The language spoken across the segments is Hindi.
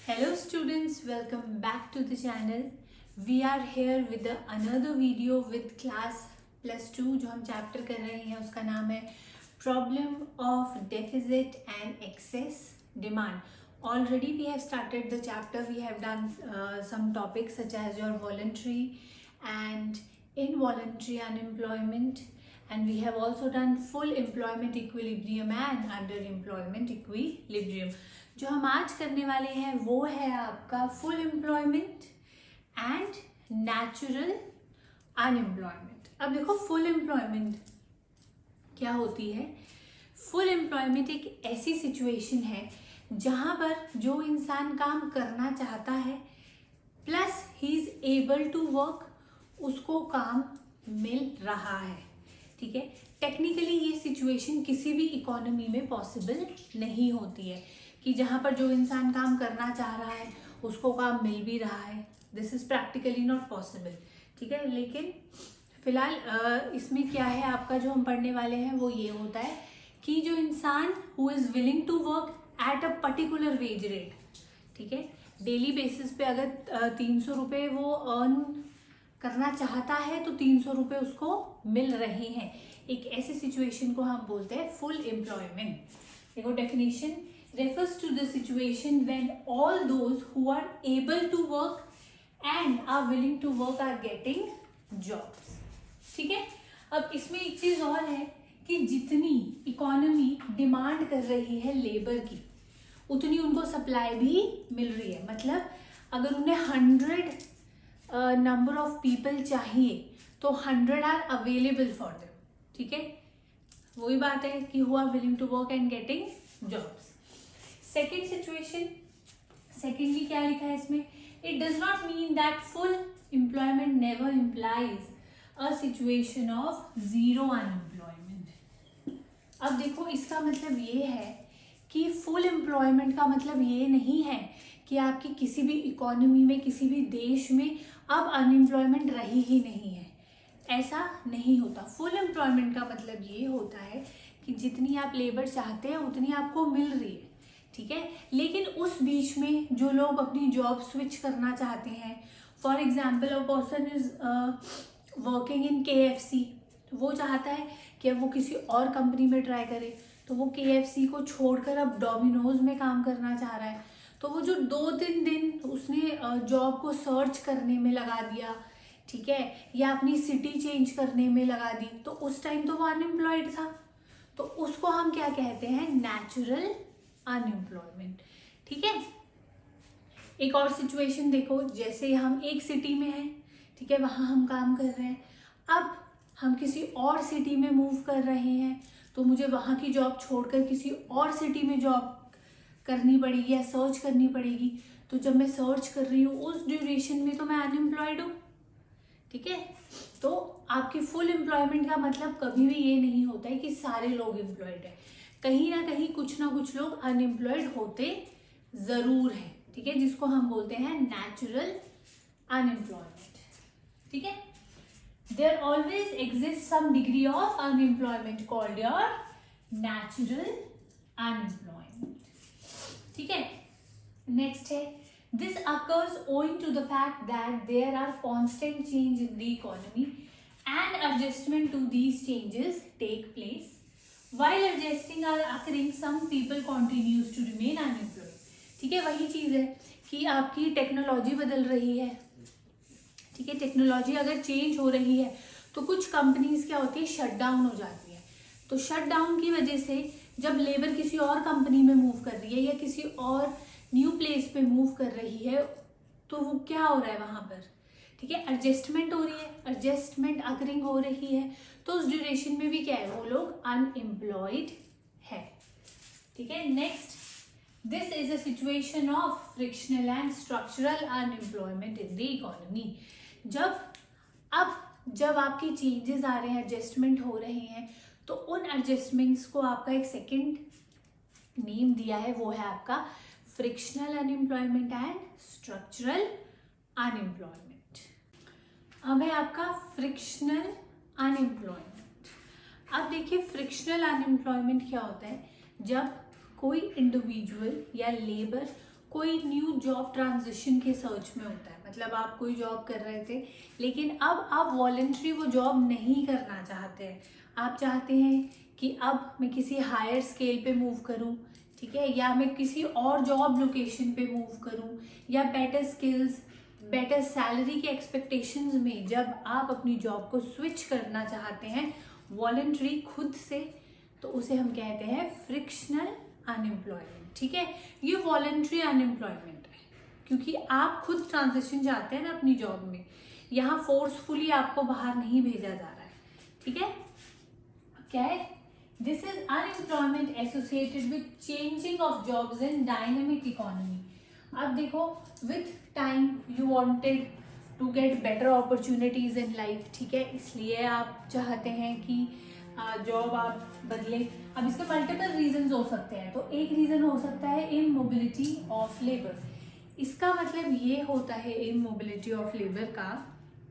Hello students, welcome back to the channel. We are here with another video with class +2 जो हम चैप्टर कर रहे हैं उसका नाम है Problem of Deficit and Excess Demand. Already we have started the chapter. We have done some topics such as your voluntary and involuntary unemployment, and we have also done full employment equilibrium and underemployment equilibrium. जो हम आज करने वाले हैं वो है आपका full employment and natural unemployment. अब देखो फुल एम्प्लॉयमेंट क्या होती है. फुल एम्प्लॉयमेंट एक ऐसी सिचुएशन है जहाँ पर जो इंसान काम करना चाहता है plus he is able to work, उसको काम मिल रहा है. ठीक है, टेक्निकली ये सिचुएशन किसी भी इकोनॉमी में पॉसिबल नहीं होती है कि जहाँ पर जो इंसान काम करना चाह रहा है उसको काम मिल भी रहा है. This is practically not possible. ठीक है, लेकिन फिलहाल इसमें क्या है आपका जो हम पढ़ने वाले हैं वो ये होता है कि जो इंसान who is willing to work at a particular wage rate, ठीक है, डेली बेसिस पे अगर 300 रुपये वो अर्न करना चाहता है तो 300 रुपये उसको मिल रहे हैं. एक ऐसी सिचुएशन को हम बोलते हैं फुल एम्प्लॉयमेंट. देखो definition refers to the situation when all those who are able to work and are willing to work are getting jobs. ठीक है, अब इसमें एक चीज और है कि जितनी इकोनॉमी डिमांड कर रही है लेबर की उतनी उनको सप्लाई भी मिल रही है. मतलब अगर उन्हें 100 नंबर ऑफ पीपल चाहिए तो 100 आर अवेलेबल फॉर देम. ठीक है, वही बात है कि who are willing to work and getting jobs. Second situation, secondly क्या लिखा है इसमें, it does not mean that full employment never implies a situation of zero unemployment. अब देखो इसका मतलब ये है कि फुल एम्प्लॉयमेंट का मतलब ये नहीं है कि आपकी किसी भी इकोनॉमी में किसी भी देश में अब अनएम्प्लॉयमेंट रही ही नहीं है. ऐसा नहीं होता. फुल एम्प्लॉयमेंट का मतलब ये होता है कि जितनी आप लेबर चाहते हैं उतनी आपको मिल रही है. ठीक है, लेकिन उस बीच में जो लोग अपनी जॉब स्विच करना चाहते हैं, for example a person is working in KFC, वो चाहता है कि अब वो किसी और कंपनी में ट्राई करे, तो वो KFC को छोड़कर अब डोमिनोज में काम करना चाह रहा है. तो वो जो 2-3 दिन उसने जॉब को सर्च करने में लगा दिया, ठीक है, या अपनी सिटी चेंज करने में लगा दी, तो उस टाइम तो वो अनएम्प्लॉयड था. तो उसको हम क्या कहते हैं, नेचुरल अनएम्प्लॉयमेंट. ठीक है, एक और सिचुएशन देखो, जैसे हम एक सिटी में हैं, ठीक है, वहां हम काम कर रहे हैं, अब हम किसी और सिटी में मूव कर रहे हैं तो मुझे वहां की जॉब छोड़कर किसी और सिटी में जॉब करनी पड़ेगी या सर्च करनी पड़ेगी. तो जब मैं सर्च कर रही हूँ उस ड्यूरेशन में तो मैं अनएम्प्लॉयड हूँ. ठीक है, तो आपकी फुल एम्प्लॉयमेंट का मतलब कभी भी ये नहीं होता है कि सारे लोग एम्प्लॉयड है. कहीं ना कहीं कुछ ना कुछ लोग अनएम्प्लॉयड होते जरूर हैं. ठीक है, जिसको हम बोलते हैं नेचुरल अनएम्प्लॉयमेंट. ठीक है, there always exist some degree of unemployment called your natural unemployment. ठीक है, नेक्स्ट है, this occurs owing to the fact that there are constant change in the economy and adjustment to these changes take place. While adjusting are occurring, some people continues to remain unemployed. ठीक है, वही चीज़ है कि आपकी टेक्नोलॉजी बदल रही है. ठीक है, टेक्नोलॉजी अगर चेंज हो रही है तो कुछ कंपनीज क्या होती है, शट डाउन हो जाती है. तो शट डाउन की वजह से जब लेबर किसी और कंपनी में मूव कर रही है या किसी और न्यू प्लेस पे मूव कर रही है तो वो क्या हो रहा है वहाँ पर, ठीक है, एडजस्टमेंट हो रही है, एडजस्टमेंट अकरिंग हो रही है. तो उस ड्यूरेशन में भी क्या है, वो लोग अनएम्प्लॉयड है. ठीक है, next, this is a situation of frictional and structural unemployment in the economy. जब आपके चेंजेस आ रहे हैं, एडजस्टमेंट हो रहे हैं, तो उन एडजस्टमेंट्स को आपका एक सेकेंड नेम दिया है, वो है आपका frictional unemployment and structural unemployment. अब है आपका फ्रिक्शनल अनएम्प्लॉयमेंट. अब देखिए फ्रिक्शनल अनएम्प्लॉयमेंट क्या होता है, जब कोई इंडिविजुअल या लेबर कोई न्यू जॉब ट्रांजिशन के सर्च में होता है, मतलब आप कोई जॉब कर रहे थे लेकिन अब आप वॉलंटरी वो जॉब नहीं करना चाहते हैं, आप चाहते हैं कि अब मैं किसी हायर स्केल पे मूव करूं, ठीक है, या मैं किसी और जॉब लोकेशन पे मूव करूं, या बेटर स्किल्स बेटर सैलरी के एक्सपेक्टेशंस में जब आप अपनी जॉब को स्विच करना चाहते हैं वॉलंटरी खुद से, तो उसे हम कहते हैं फ्रिक्शनल अनएम्प्लॉयमेंट। ठीक है, ये वॉलंटरी अनएम्प्लॉयमेंट है क्योंकि आप खुद ट्रांजिशन चाहते हैं ना अपनी जॉब में, यहाँ फोर्सफुली आपको बाहर नहीं भेजा जा रहा है। ठीक है, क्या है, this is unemployment associated with changing of jobs in dynamic economy. अब देखो, with time you wanted to get better opportunities in life, ठीक है, इसलिए आप चाहते हैं कि जॉब आप बदले। अब इसके मल्टीपल रीजंस हो सकते हैं, तो एक रीजन हो सकता है इमोबिलिटी ऑफ लेबर। इसका मतलब ये होता है इमोबिलिटी ऑफ लेबर का,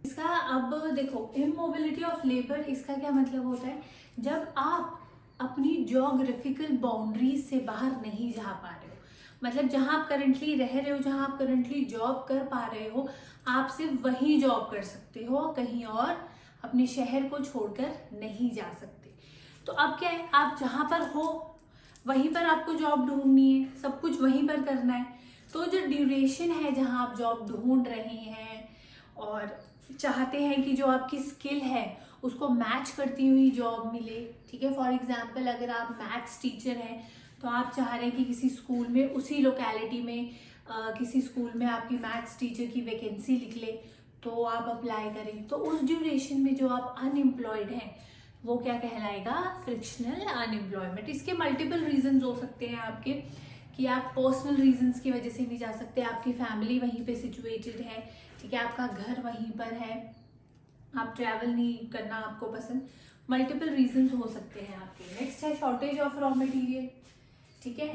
इसका अब देखो इमोबिलिटी ऑफ लेबर, इसका क्या मतलब होता है, जब आप अपनी ज्योग्राफिकल बाउंड्रीज से बाहर नहीं जा पा रहे हो, मतलब जहां आप करंटली रह रहे हो, जहां आप करंटली जॉब कर पा रहे हो, आप सिर्फ वहीं जॉब कर सकते हो, कहीं और अपने शहर को छोड़कर नहीं जा सकते। तो अब क्या है, आप जहां पर हो वहीं पर आपको जॉब ढूंढनी है, सब कुछ वहीं पर करना है। तो जो ड्यूरेशन है जहां आप जॉब ढूंढ रहे हैं और चाहते हैं कि जो आपकी स्किल है उसको मैच करती हुई जॉब मिले, ठीक है, फॉर एग्जांपल अगर आप मैथ्स टीचर हैं तो आप चाह रहे हैं कि किसी स्कूल में उसी लोकेलिटी में किसी स्कूल में आपकी मैथ्स टीचर की वैकेंसी निकले ले, तो आप अप्लाई करें। तो उस ड्यूरेशन में जो आप अनएम्प्लॉयड हैं वो क्या कहलाएगा, फ्रिक्शनल अनएम्प्लॉयमेंट। इसके मल्टीपल रीजंस हो सकते हैं आपके, कि आप पर्सनल रीजंस की वजह से नहीं जा सकते, आपकी फैमिली वहीं पे सिचुएटेड है, ठीक है, आपका घर वहीं पर है, आप ट्रैवल नहीं करना आपको पसंद, मल्टीपल रीजंस हो सकते हैं आपके। नेक्स्ट है शॉर्टेज ऑफ रॉ मटेरियल, ठीक है,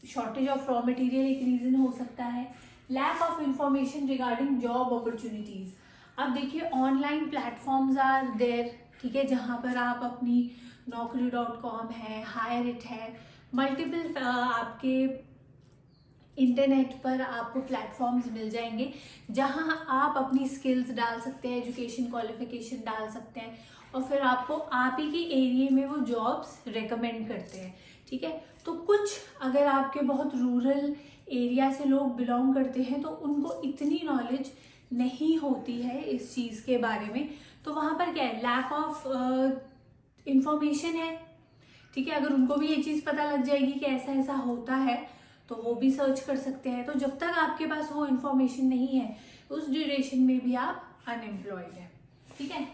शॉर्टेज ऑफ रॉ मटेरियल एक रीजन हो सकता है। Lack of information regarding job opportunities. अब देखिए ऑनलाइन प्लेटफॉर्म्स आर देयर, ठीक है, जहाँ पर आप अपनी naukri.com है, हायरिट है, मल्टीपल आपके इंटरनेट पर आपको प्लेटफॉर्म्स मिल जाएंगे जहां आप अपनी स्किल्स डाल सकते हैं, एजुकेशन क्वालिफिकेशन डाल सकते हैं, और फिर आपको आप ही के एरिया में वो जॉब्स रेकमेंड करते हैं। ठीक है, तो कुछ अगर आपके बहुत रूरल एरिया से लोग बिलोंग करते हैं तो उनको इतनी नॉलेज नहीं होती है इस चीज़ के बारे में, तो वहाँ पर क्या है, लैक ऑफ इंफॉर्मेशन है। ठीक है, अगर उनको भी ये चीज़ पता लग जाएगी कि ऐसा ऐसा होता है तो वो भी सर्च कर सकते हैं। तो जब तक आपके पास वो इन्फॉर्मेशन नहीं है उस ड्यूरेशन में भी आप अनएम्प्लॉयड हैं। ठीक है,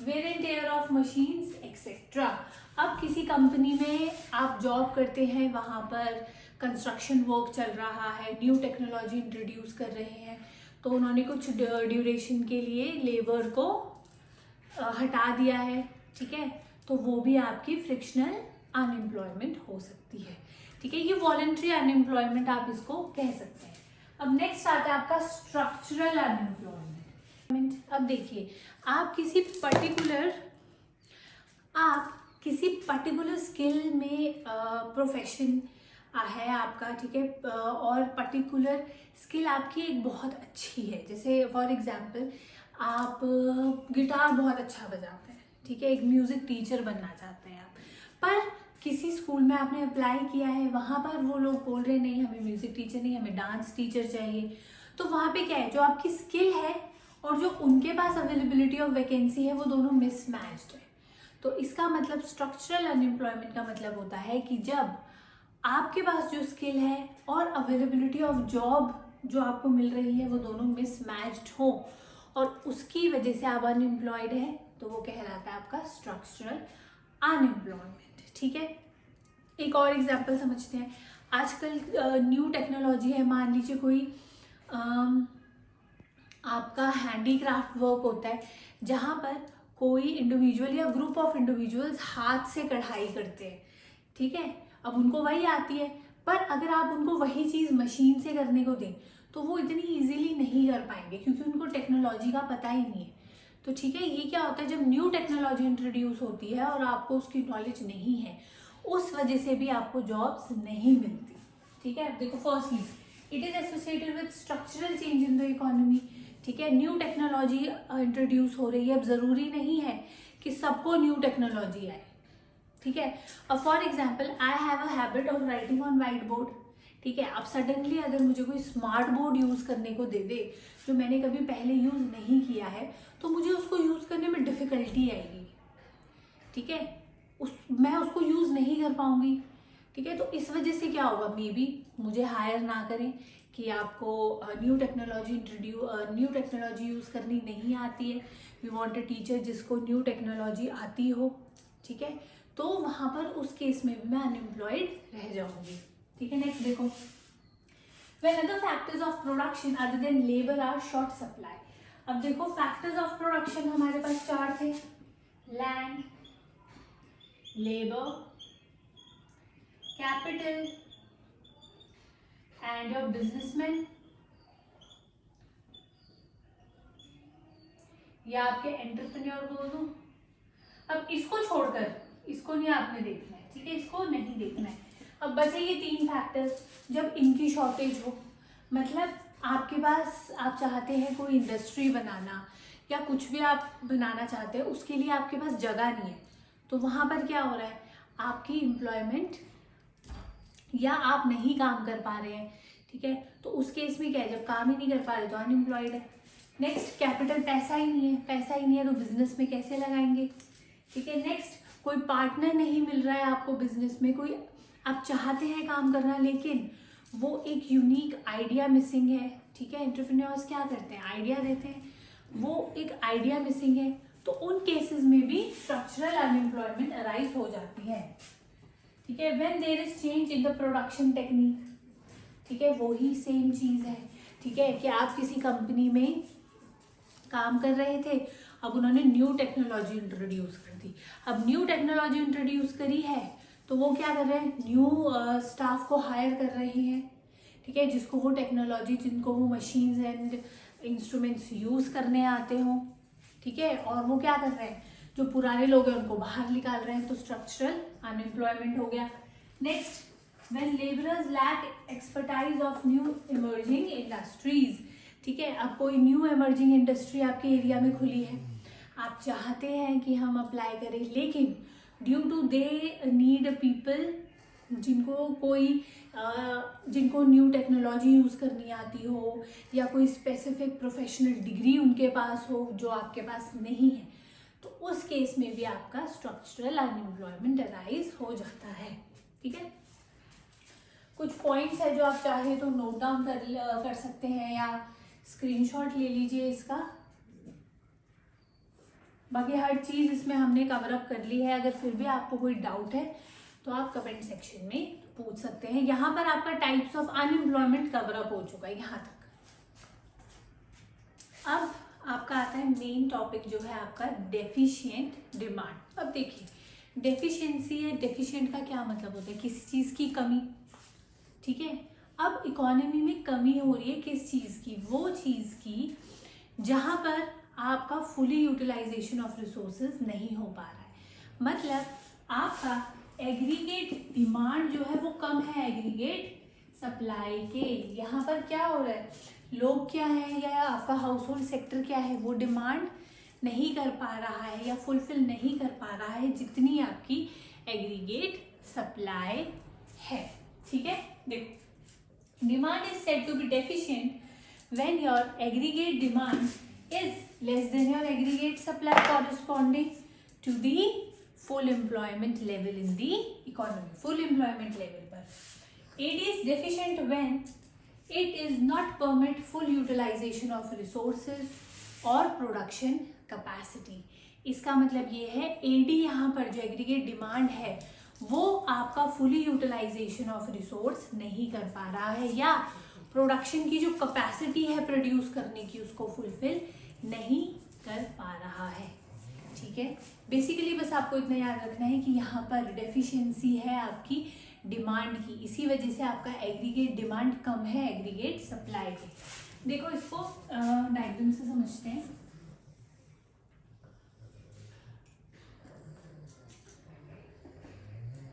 wear and tear of machines etcetera. अब किसी कंपनी में आप जॉब करते हैं, वहाँ पर कंस्ट्रक्शन वर्क चल रहा है, न्यू टेक्नोलॉजी इंट्रोड्यूस कर रहे हैं, तो उन्होंने कुछ ड्यूरेशन के लिए लेबर को हटा दिया है। ठीक है, तो वो भी आपकी फ्रिक्शनल अनएम्प्लॉयमेंट हो सकती है। ठीक है, ये वॉलंटरी अनएम्प्लॉयमेंट आप इसको कह सकते हैं। अब नेक्स्ट आता है आपका स्ट्रक्चरल अनएम्प्लॉयमेंट। अब देखिए, आप किसी पर्टिकुलर स्किल में प्रोफेशन है आपका, ठीक है, और पर्टिकुलर स्किल आपकी एक बहुत अच्छी है, जैसे फॉर एग्जांपल आप गिटार बहुत अच्छा बजाते हैं, ठीक है, एक म्यूजिक टीचर बनना चाहते हैं आप, पर किसी स्कूल में आपने अप्लाई किया है, वहाँ पर वो लोग बोल रहे नहीं हमें म्यूजिक टीचर नहीं, हमें डांस टीचर चाहिए। तो वहाँ पे क्या है, जो आपकी स्किल है और जो उनके पास अवेलेबिलिटी ऑफ वैकेंसी है वो दोनों मिसमैच्ड है। तो इसका मतलब स्ट्रक्चरल अनएम्प्लॉयमेंट का मतलब होता है कि जब आपके पास जो स्किल है और अवेलेबिलिटी ऑफ जॉब जो आपको मिल रही है वो दोनों मिसमैच्ड हो और उसकी वजह से आप अनएम्प्लॉयड है, तो वो कहलाता है आपका स्ट्रक्चरल अनएम्प्लॉयमेंट। ठीक है, एक और एग्जांपल समझते हैं। आजकल न्यू टेक्नोलॉजी है, मान लीजिए कोई आपका हैंडीक्राफ्ट वर्क होता है जहाँ पर कोई इंडिविजुअल या ग्रुप ऑफ इंडिविजुअल्स हाथ से कढ़ाई करते हैं। ठीक है, अब उनको वही आती है, पर अगर आप उनको वही चीज़ मशीन से करने को दें तो वो इतनी इजीली नहीं कर पाएंगे क्योंकि उनको टेक्नोलॉजी का पता ही नहीं है। तो ठीक है, ये क्या होता है, जब न्यू टेक्नोलॉजी इंट्रोड्यूस होती है और आपको उसकी नॉलेज नहीं है, उस वजह से भी आपको जॉब्स नहीं मिलती। ठीक है, देखो firstly it is associated with structural change in the economy, ठीक है, न्यू टेक्नोलॉजी इंट्रोड्यूस हो रही है। अब जरूरी नहीं है कि सबको न्यू टेक्नोलॉजी आए, ठीक है। अब for example I have a habit of writing on white board, ठीक है। अब सडनली अगर मुझे कोई स्मार्ट बोर्ड यूज करने को दे दे जो मैंने कभी पहले यूज नहीं किया है, तो मुझे उसको यूज करने में डिफिकल्टी आएगी, ठीक है, मैं उसको यूज नहीं कर पाऊंगी, ठीक है। तो इस वजह से क्या होगा, मे बी मुझे हायर ना करें कि आपको न्यू टेक्नोलॉजी यूज करनी नहीं आती है, वी वांट अ टीचर जिसको न्यू टेक्नोलॉजी आती हो, ठीक है। तो वहां पर उस केस में भी मैं अनएम्प्लॉयड रह जाऊंगी, ठीक है। नेक्स्ट देखो, when other factors of production other than labor are short supply। अब देखो फैक्टर्स ऑफ प्रोडक्शन हमारे पास चार थे, land, labour, capital and your businessman, या आपके एंटरप्रेन्योर बोल दूं। अब इसको छोड़कर, इसको नहीं आपने देखना है, ठीक है, इसको नहीं देखना है। अब बचे ये तीन फैक्टर्स, जब इनकी शॉर्टेज हो, मतलब आपके पास आप चाहते हैं कोई इंडस्ट्री बनाना या कुछ भी आप बनाना चाहते हैं, उसके लिए आपके पास जगह नहीं है, तो वहां पर क्या हो रहा है, आपकी एम्प्लॉयमेंट या आप नहीं काम कर पा रहे हैं, ठीक है। तो उस केस में क्या है, जब काम ही नहीं कर पा रहे तो अनएम्प्लॉयड है। नेक्स्ट, कैपिटल, पैसा ही नहीं है, पैसा ही नहीं है तो बिजनेस में कैसे लगाएंगे, ठीक है। नेक्स्ट, कोई पार्टनर नहीं मिल रहा है आपको बिजनेस में, कोई आप चाहते हैं काम करना लेकिन वो एक यूनिक आइडिया मिसिंग है, ठीक है। एंटरप्रेन्योर्स क्या करते हैं, आइडिया देते हैं, वो एक आइडिया मिसिंग है, तो उन केसेस में भी स्ट्रक्चरल अनएम्प्लॉयमेंट अराइज हो जाती है, ठीक है। When there is change in the production technique, ठीक है, वही सेम चीज है, ठीक है, कि आप किसी कंपनी में काम कर रहे थे, अब उन्होंने न्यू टेक्नोलॉजी इंट्रोड्यूस कर दी। अब न्यू टेक्नोलॉजी इंट्रोड्यूस करी है तो वो क्या कर रहे हैं, न्यू स्टाफ को हायर कर रहे हैं, ठीक है, जिसको वो टेक्नोलॉजी, जिनको वो मशीन्स एंड इंस्ट्रूमेंट्स यूज करने आते हों, ठीक है। और वो क्या कर रहे हैं, जो पुराने लोग हैं उनको बाहर निकाल रहे हैं, तो स्ट्रक्चरल अनएम्प्लॉयमेंट हो गया। Next, when labourers lack expertise of new emerging industries, ठीक है। अब कोई न्यू इमर्जिंग इंडस्ट्री आपके एरिया में खुली है, आप चाहते हैं कि हम अप्लाई करें, लेकिन due to they need people जिनको न्यू टेक्नोलॉजी यूज करनी आती हो या कोई स्पेसिफिक प्रोफेशनल डिग्री उनके पास हो जो आपके पास नहीं है, तो उस केस में भी आपका स्ट्रक्चरल अनएम्प्लॉयमेंट अराइज हो जाता है, ठीक है। कुछ पॉइंट्स है जो आप चाहे तो नोट डाउन कर सकते हैं या स्क्रीनशॉट ले लीजिए इसका। बाकी हर चीज इसमें हमने कवर अप कर ली है, अगर फिर भी आपको कोई डाउट है तो आप कमेंट सेक्शन में पूछ सकते हैं। यहाँ पर आपका types of unemployment cover up हो चुका है यहाँ तक। अब आपका आता है मेन टॉपिक जो है आपका डेफिशिएंट डिमांड। अब देखिए, डेफिशिएंसी है, डेफिशिएंट का क्या मतलब होता है, किसी चीज की कमी, ठीक है। अब इकोनॉमी में कमी हो रही है किस चीज की, वो चीज की जहां पर आपका फुली यूटिलाइजेशन ऑफ रिसोर्सेज नहीं हो पा रहा है, मतलब आपका एग्रीगेट डिमांड जो है वो कम है एग्रीगेट सप्लाई के। यहाँ पर क्या हो रहा है, लोग क्या है या आपका हाउस होल्ड सेक्टर क्या है, वो डिमांड नहीं कर पा रहा है या फुलफिल नहीं कर पा रहा है जितनी आपकी एग्रीगेट सप्लाई है, ठीक है। देखो, demand is said to be deficient when your aggregate demand is less than your aggregate supply corresponding to the full employment level in the economy, full employment level पर। It is deficient when it is not permit full utilization of resources or production capacity। इसका मतलब ये है AD यहाँ पर जो एग्रीगेट डिमांड है वो आपका फुली यूटिलाइजेशन ऑफ रिसोर्स नहीं कर पा रहा है, या प्रोडक्शन की जो कैपेसिटी है प्रोड्यूस करने की उसको फुलफिल नहीं कर पा रहा है, ठीक है। बेसिकली बस आपको इतना याद रखना है कि यहाँ पर डेफिशिएंसी है आपकी डिमांड की, इसी वजह से आपका एग्रीगेट डिमांड कम है एग्रीगेट सप्लाई पे। देखो इसको डायग्राम से समझते हैं।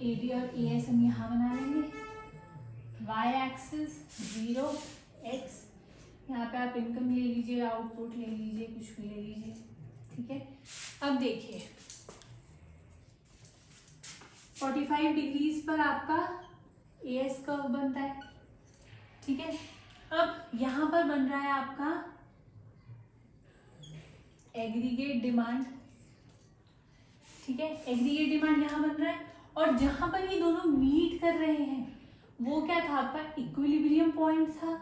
एडी और एएस हम यहाँ बना लेंगे, वाई एक्सिस 0 x, यहाँ पे आप इनकम ले लीजिए, आउटपुट ले लीजिए, कुछ भी ले लीजिए, ठीक है। अब देखिए 45 डिग्रीज पर आपका एएस कर्व बनता है, ठीक है। अब यहाँ पर बन रहा है आपका एग्रीगेट डिमांड, ठीक है। एग्रीगेट डिमांड यहाँ बन रहा है, और जहां पर ये दोनों मीट कर रहे हैं वो क्या था, आपका इक्विलिब्रियम पॉइंट था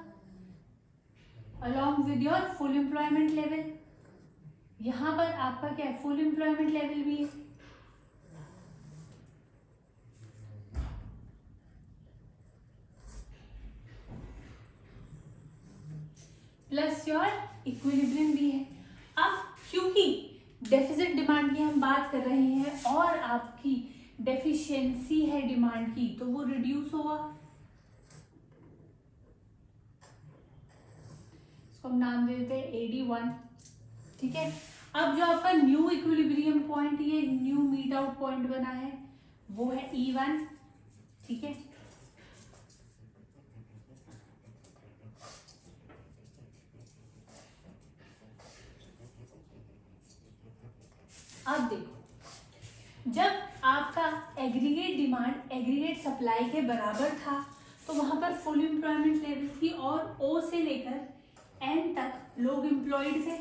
along with your full employment level. यहाँ पर आपका क्या है, फुल एम्प्लॉयमेंट लेवल भी है, प्लस योर इक्विलिब्रियम भी है। अब क्योंकि डेफिसिट डिमांड की हम बात कर रहे हैं और आपकी डेफिशिएंसी है डिमांड की, तो वो रिड्यूस होगा। इसको हम नाम दे देते हैं AD1, ठीक है। अब जो आपका न्यू इक्विलिब्रियम पॉइंट, ये न्यू मीट आउट पॉइंट बना है, वो है E1, ठीक है। अब देखो, जब आपका एग्रीगेट डिमांड एग्रीगेट सप्लाई के बराबर था तो वहां पर फुल एम्प्लॉयमेंट लेवल थी और O से लेकर N तक लोग एम्प्लॉयड थे,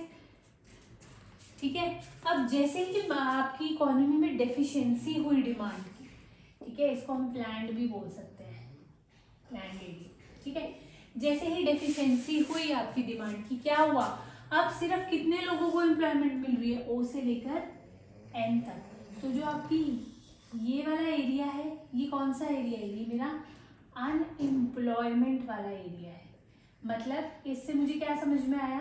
ठीक है। अब जैसे ही आपकी इकोनॉमी में डेफिशिएंसी हुई डिमांड की, ठीक है, इसको हम प्लान्ड भी बोल सकते हैं, प्लान्ड एडी, ठीक है। जैसे ही डेफिशिएंसी हुई आपकी डिमांड की, क्या हुआ, अब सिर्फ कितने लोगों को एम्प्लॉयमेंट मिल रही है, O से लेकर N तक। तो जो आपकी ये वाला एरिया है, ये कौन सा एरिया है, ये मेरा अनएम्प्लॉयमेंट वाला एरिया है। मतलब इससे मुझे क्या समझ में आया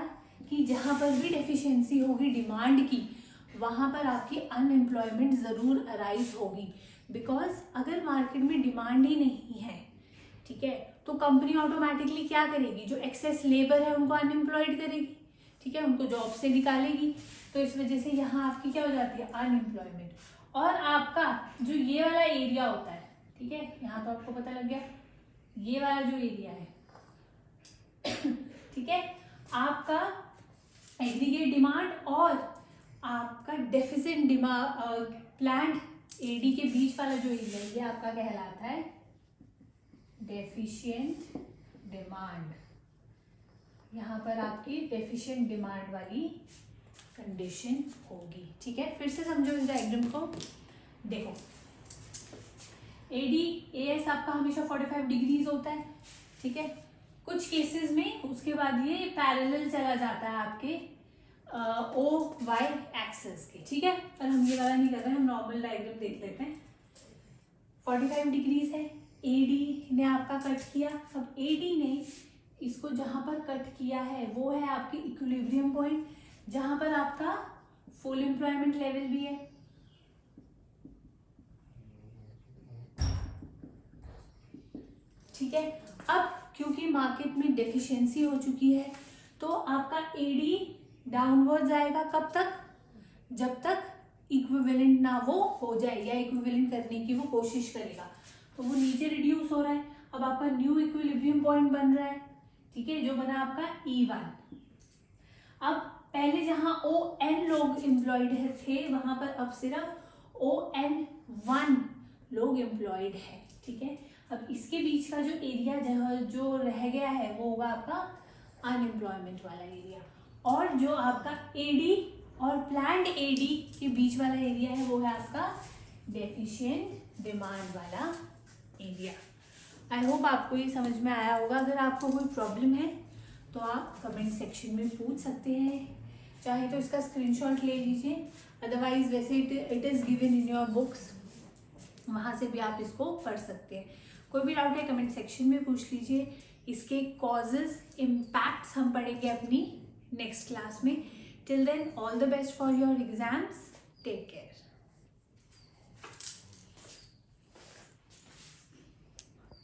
कि जहाँ पर भी डेफिशिएंसी होगी डिमांड की, वहाँ पर आपकी अनएम्प्लॉयमेंट ज़रूर अराइज होगी। बिकॉज अगर मार्केट में डिमांड ही नहीं है, ठीक है, तो कंपनी ऑटोमेटिकली क्या करेगी, जो एक्सेस लेबर है उनको अनएम्प्लॉयड करेगी, ठीक है, उनको जॉब से निकालेगी। तो इस वजह से यहाँ आपकी क्या हो जाती है, अनएम्प्लॉयमेंट। और आपका जो ये वाला एरिया होता है, ठीक है, यहाँ तो आपको पता लग गया, ये वाला जो एरिया है ठीक है, आपका एग्रीगेट डिमांड और आपका डेफिसिट डिमांड प्लान्ड एडी के बीच वाला जो एरिया है, ये आपका कहलाता है डेफिशिएंट डिमांड। यहाँ पर आपकी डेफिशिएंट डिमांड वाली कंडीशन होगी, ठीक है। फिर से समझो इस डायग्राम को, देखो एडी एएस आपका हमेशा 45 डिग्रीज होता है, ठीक है। कुछ केसेस में उसके बाद ये पैरेलल चला जाता है आपके ओ वाई एक्सिस के, ठीक है। पर हम ये वाला नहीं कर रहे हैं, हम नॉर्मल डायग्राम देख लेते हैं। 45 डिग्रीज है, एडी ने आपका कट किया। अब एडी ने इसको जहां पर कट किया है वो है आपकी इक्विलिब्रियम पॉइंट, जहां पर आपका फुल एम्प्लॉयमेंट लेवल भी है, ठीक है। अब क्योंकि मार्केट में डेफिशिएंसी हो चुकी है तो आपका एडी डाउनवर्ड जाएगा, कब तक, जब तक इक्विवेलेंट ना वो हो जाए या इक्विवेलेंट करने की वो कोशिश करेगा, तो वो नीचे रिड्यूस हो रहा है। अब आपका न्यू इक्विलिब्रियम पॉइंट बन रहा है, ठीक है, जो बना आपका E1। अब पहले जहां ON लोग एम्प्लॉयड थे वहां पर अब सिर्फ ON1 लोग एम्प्लॉयड है, ठीक है। अब इसके बीच का जो एरिया जो रह गया है वो होगा आपका अनएम्प्लॉयमेंट वाला एरिया, और जो आपका एडी और प्लान्ड एडी के बीच वाला एरिया है वो है आपका डेफिशिएंट डिमांड वाला एरिया। आई होप आपको ये समझ में आया होगा। अगर आपको कोई प्रॉब्लम है तो आप कमेंट सेक्शन में पूछ सकते हैं, चाहे तो इसका स्क्रीनशॉट ले लीजिए, अदरवाइज वैसे it is given in your books, वहाँ से भी आप इसको पढ़ सकते हैं। कोई भी डाउट है कमेंट सेक्शन में पूछ लीजिए। इसके कॉजेज इम्पैक्ट्स हम पढ़ेंगे अपनी नेक्स्ट क्लास में। Till then all the best for your exams, take care.